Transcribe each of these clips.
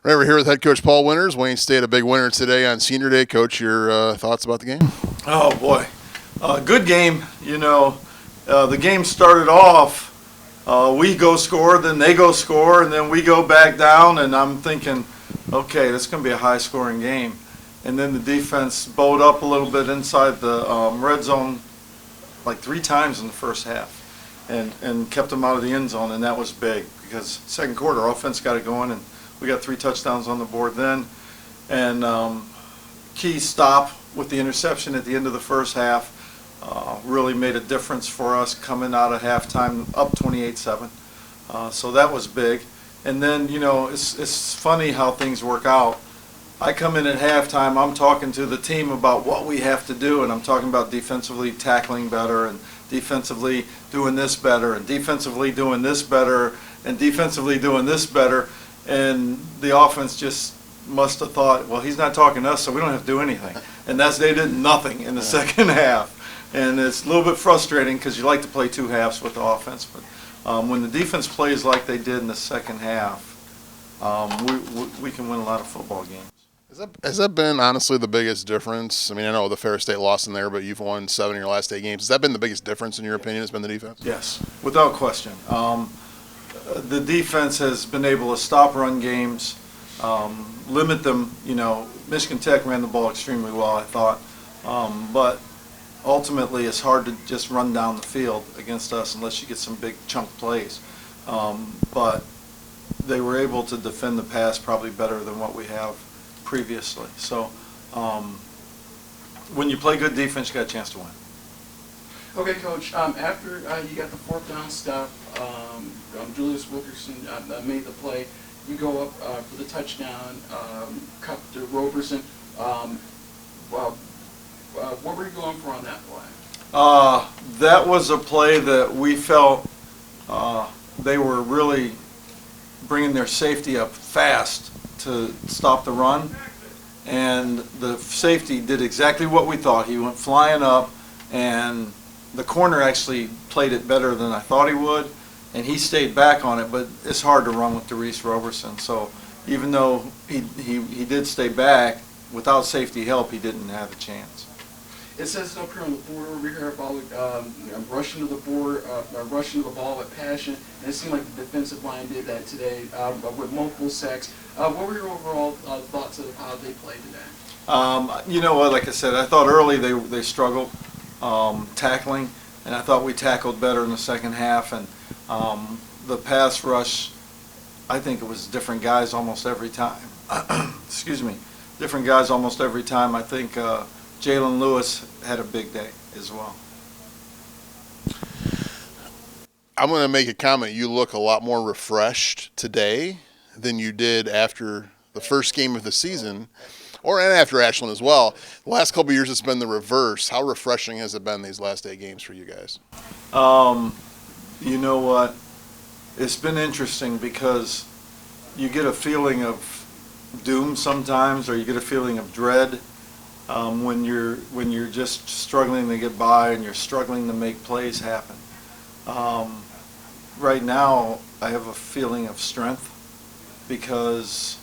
Right, we're here with head coach Paul Winters. Wayne State a big winner today on Senior Day. Coach, your thoughts about the game? Oh boy, good game. The game started off. We go score, then they go score, and then we go back down. And I'm thinking, okay, this is going to be a high-scoring game. And then the defense bowed up a little bit inside the red zone, like 3 times in the first half, and kept them out of the end zone. And that was big because second quarter offense got it going, and we got 3 touchdowns on the board then. And key stop with the interception at the end of the first half really made a difference for us coming out of halftime up 28-7. So that was big. And then, it's funny how things work out. I come in at halftime, I'm talking to the team about what we have to do, and I'm talking about defensively tackling better and defensively doing this better and defensively doing this better and defensively doing this better. And the offense just must have thought, well, he's not talking to us, so we don't have to do anything. And they did nothing in the second half. And it's a little bit frustrating because you like to play 2 halves with the offense. But when the defense plays like they did in the second half, we can win a lot of football games. Has that been, honestly, the biggest difference? I mean, I know the Ferris State lost in there, but you've won 7 in your last 8 games. Has that been the biggest difference, in your opinion, has been the defense? Yes, without question. The defense has been able to stop run games, limit them. Michigan Tech ran the ball extremely well, I thought. But ultimately, it's hard to just run down the field against us unless you get some big chunk plays. But they were able to defend the pass probably better than what we have previously. So when you play good defense, you got a chance to win. Okay, Coach, after you got the 4th down stop, Julius Wilkerson made the play. You go up for the touchdown, cut to Roberson. What were you going for on that play? That was a play that we felt they were really bringing their safety up fast to stop the run. And the safety did exactly what we thought. He went flying up, and the corner actually played it better than I thought he would, and he stayed back on it, but it's hard to run with DeReese Roberson. So even though he did stay back, without safety help, he didn't have a chance. It says up here on the board over here about rushing to the board, rushing to the ball with passion, and it seemed like the defensive line did that today with multiple sacks. What were your overall thoughts of how they played today? You know what, like I said, I thought early they struggled tackling, and I thought we tackled better in the second half. And the pass rush, I think it was different guys almost every time. Excuse me, different guys almost every time. I think Jalen Lewis had a big day as well. I'm going to make a comment. You look a lot more refreshed today than you did after the first game of the season, and after Ashland as well. The last couple of years, it's been the reverse. How refreshing has it been these last 8 games for you guys? You know what? It's been interesting because you get a feeling of doom sometimes, or you get a feeling of dread when you're just struggling to get by and you're struggling to make plays happen. Right now, I have a feeling of strength because,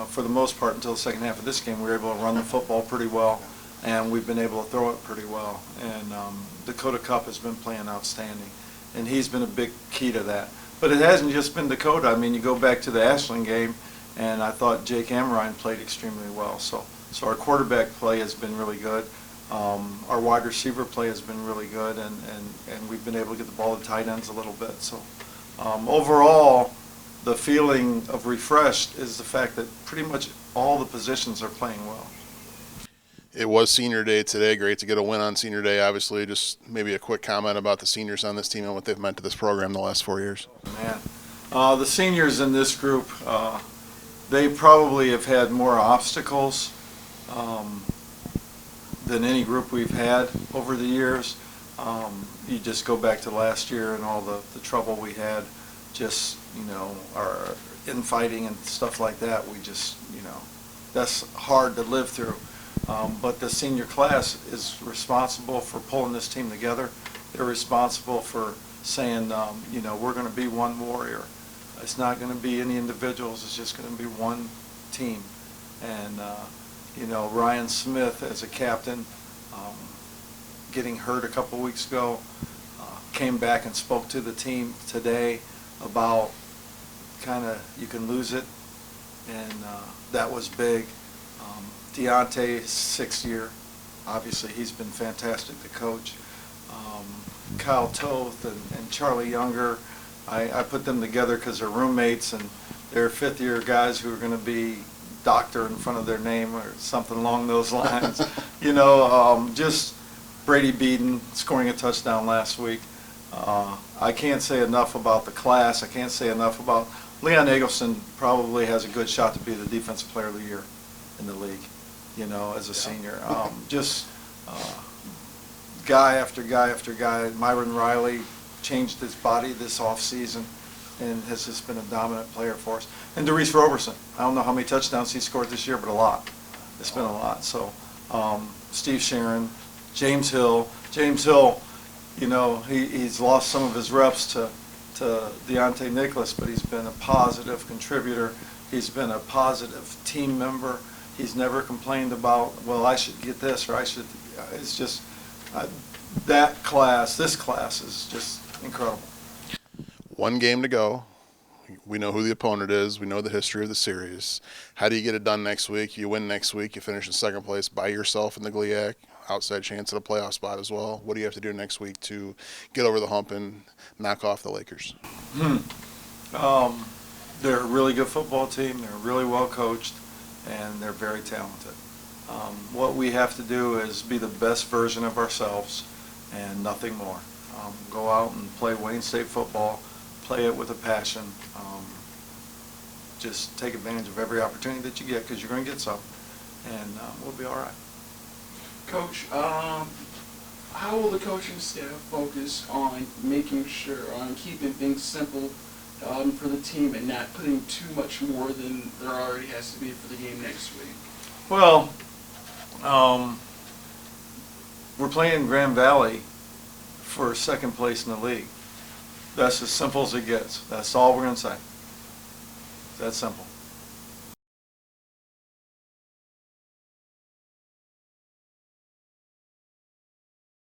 for the most part, until the second half of this game, we were able to run the football pretty well, and we've been able to throw it pretty well. And Dakota Cup has been playing outstanding, and he's been a big key to that. But it hasn't just been Dakota. I mean, you go back to the Ashland game, and I thought Jake Amrine played extremely well. So our quarterback play has been really good. Our wide receiver play has been really good, and we've been able to get the ball to tight ends a little bit. So overall, the feeling of refreshed is the fact that pretty much all the positions are playing well. It was Senior Day today. Great to get a win on Senior Day, obviously. Just maybe a quick comment about the seniors on this team and what they've meant to this program the last 4 years. Man, the seniors in this group, they probably have had more obstacles than any group we've had over the years. You just go back to last year and all the trouble we had, just, our infighting and stuff like that. We just, that's hard to live through. But the senior class is responsible for pulling this team together. They're responsible for saying, we're going to be one warrior. It's not going to be any individuals. It's just going to be one team. And, Ryan Smith as a captain, getting hurt a couple weeks ago, came back and spoke to the team today about you can lose it, and that was big. Deontay, 6th year, obviously he's been fantastic to coach. Kyle Toth and Charlie Younger, I put them together because they're roommates, and they're 5th-year guys who are going to be doctor in front of their name or something along those lines. Just Brady Beaton scoring a touchdown last week. I can't say enough about the class. I can't say enough about Leon Eggleston. Probably has a good shot to be the defensive player of the year in the league, as a senior. Guy after guy after guy. Myron Riley changed his body this offseason and has just been a dominant player for us. And Derice Roberson, I don't know how many touchdowns he scored this year, but a lot. It's been a lot. So Steve Sharon, James Hill. James Hill, he's lost some of his reps to Deontay Nicholas, but he's been a positive contributor. He's been a positive team member. He's never complained about, well, I should get this or I should. It's just this class is just incredible. One game to go. We know who the opponent is. We know the history of the series. How do you get it done next week? You win next week. You finish in 2nd place by yourself in the GLIAC. Outside chance at a playoff spot as well. What do you have to do next week to get over the hump and knock off the Lakers? They're a really good football team. They're really well coached, and they're very talented. What we have to do is be the best version of ourselves and nothing more. Go out and play Wayne State football, play it with a passion. Just take advantage of every opportunity that you get, because you're going to get some, and we'll be all right. Coach, how will the coaching staff focus on making sure, on keeping things simple for the team and not putting too much more than there already has to be for the game next week? Well, we're playing Grand Valley for 2nd place in the league. That's as simple as it gets. That's all we're going to say. That's simple.